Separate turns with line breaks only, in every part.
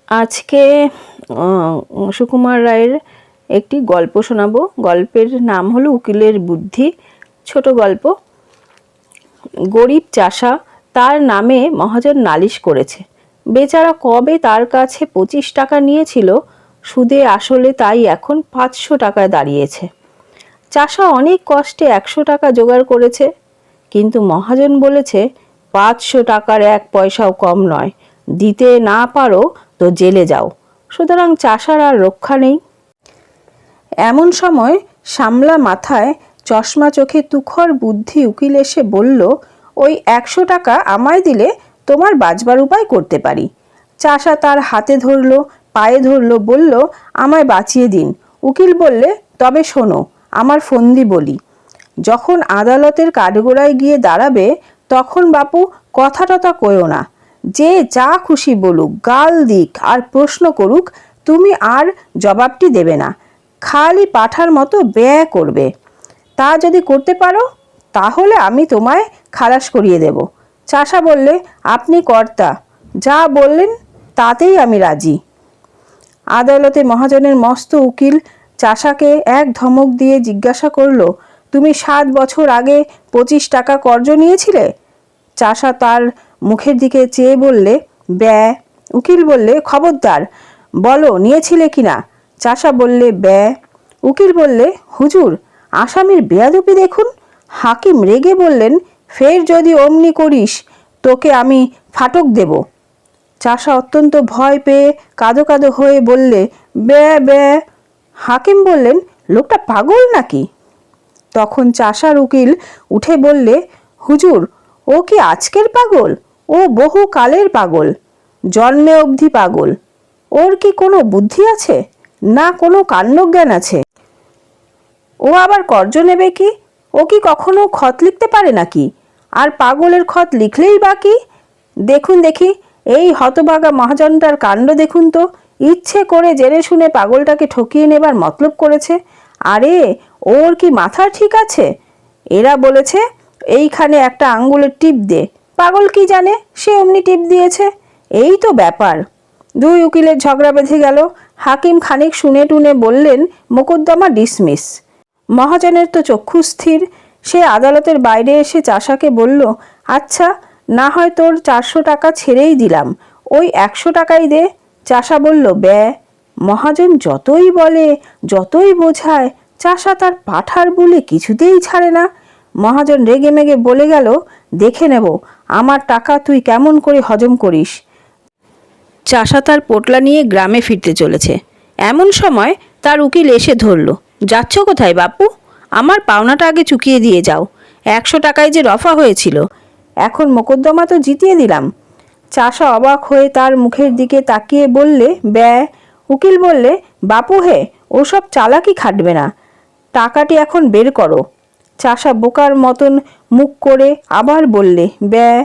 আজকে সুকুমার রায়ের একটি গল্প শোনাবো। গল্পের নাম হলো উকিলের বুদ্ধি। ছোট গল্প। গরিব চাষা তার নামে মহাজন নালিশ করেছে। বেচারা কবে তার কাছে 25 টাকা নিয়েছিল, সুদে আসলে তাই এখন 500 টাকায় দাঁড়িয়েছে। চাষা অনেক কষ্টে 100 টাকা জোগাড় করেছে, কিন্তু মহাজন বলেছে 500 টাকার 1 পয়সাও কম নয়, দিতে না পারো তো জেলে যাও। সুতরাং চাষার আর রক্ষা নেই। এমন সময় সামলা মাথায় চশমা চোখে তুখর বুদ্ধি উকিল এসে বলল, ওই 100 টাকা আমায় দিলে তোমার বাঁচবার উপায় করতে পারি। চাষা তার হাতে ধরল, পায়ে ধরল, বলল, আমায় বাঁচিয়ে দিন। উকিল বললে, তবে শোনো, আমার ফন্দি বলি। যখন আদালতের কাঠগোড়ায় গিয়ে দাঁড়াবে, তখন বাপু কথা টথা কয়ো না। যে যা খুশি বলুক, গাল দিক আর প্রশ্ন করুক, তুমি আর জবাবটি দেবে না, খালি পাঠার মতো ব্যয় করবে। তা যদি করতে পারো, তাহলে আমি তোমায় খালাস করিয়ে দেব। চাষা বললে, আপনি কর্তা, যা বললেন তাতেই আমি রাজি। আদালতে মহাজনের মস্ত উকিল চাষাকে এক ধমক দিয়ে জিজ্ঞাসা করল, তুমি 7 বছর আগে 25 টাকা কর্জ নিয়েছিলে? চাষা তার মুখের দিকে চেয়ে বললে, ব্যয়। উকিল বললে, খবরদার, বলো নিয়েছিলে কিনা? চাষা বললে, ব্যয়। উকিল বললে, হুজুর, আসামির বেয়াদবি দেখুন। হাকিম রেগে বললেন, ফের যদি অমনি করিস, তোকে আমি ফাটক দেব। চাষা অত্যন্ত ভয় পেয়ে কাঁদো কাঁদো হয়ে বললে, ব্যয় ব্যয়। হাকিম বললেন, লোকটা পাগল নাকি? তখন চাষার উকিল উঠে বললে, হুজুর, ও কি আজকের পাগল? ও বহু কালের পাগল, জন্মে অবধি পাগল। ওর কি কোনো বুদ্ধি আছে? না কোনো কাণ্ডজ্ঞান আছে? ও আবার কর্জ নেবে কি? ও কি কখনো খত লিখতে পারে নাকি? আর পাগলের খত লিখলেই বা কি? দেখুন দেখি, এই হতভাগা মহাজনটার কাণ্ড দেখুন তো। ইচ্ছে করে জেনে শুনে পাগলটাকে ঠকিয়ে নেবার মতলব করেছে। আরে, ওর কি মাথা ঠিক আছে? এরা বলেছে এইখানে একটা আঙ্গুলের টিপ দে। পাগল কি জানে, সে অমনি টিপ দিয়েছে। এই তো ব্যাপার। দুই উকিলের ঝগড়া বেঁধে গেল। হাকিম খানিক শুনে টুনে বললেন, মোকদ্দমা ডিসমিস। মহাজনের তো চক্ষু স্থির। সে আদালতের বাইরে এসে চাষাকে বলল, আচ্ছা, না হয় তোর 400 টাকা ছেড়েই দিলাম, ওই 100 টাকাই দে। চাষা বলল, ব্যয়। মহাজন যতই বলে, যতই বোঝায়, চাষা তার পাঠার বলে কিছুতেই ছাড়ে না। মহাজন রেগে মেগে বলে গেল, দেখে নেব আমার টাকা তুই কেমন করে হজম করিস। চাষা তার পোটলা নিয়ে গ্রামে ফিরতে চলেছে। এমন সময় তার উকিল এসে ধরল, যাচ্ছ কোথায় বাপু? আমার পাওনাটা আগে চুকিয়ে দিয়ে যাও। 100 টাকায় যে রফা হয়েছিল, এখন মোকদ্দমা তো জিতিয়ে দিলাম। চাষা অবাক হয়ে তার মুখের দিকে তাকিয়ে বললে, ব্যয়। উকিল বললে, বাপু হে, ওসব চালাকি খাটবে না, টাকাটি এখন বের করো। চাষা বোকার মতন মুখ করে আবার বললে, ব্যয়।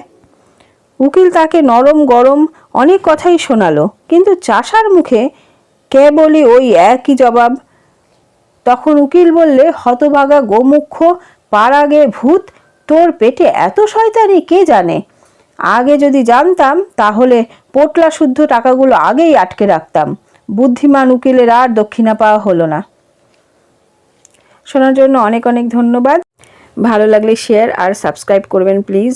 উকিল তাকে নরম গরম অনেক কথাই শোনালো, কিন্তু চাষার মুখে কেবলই ওই একই জবাব। তখন উকিল বললে, হতভাগা গোমুখ্য পাড়াগে ভূত, তোর পেটে এত শয়তানি কে জানে? আগে যদি জানতাম, তাহলে পোটলা শুদ্ধ টাকাগুলো আগেই আটকে রাখতাম। বুদ্ধিমান উকিলের আর দক্ষিণা পাওয়া হলো না। শোনার জন্য অনেক অনেক ধন্যবাদ। ভালো লাগলে শেয়ার আর সাবস্ক্রাইব করবেন প্লিজ।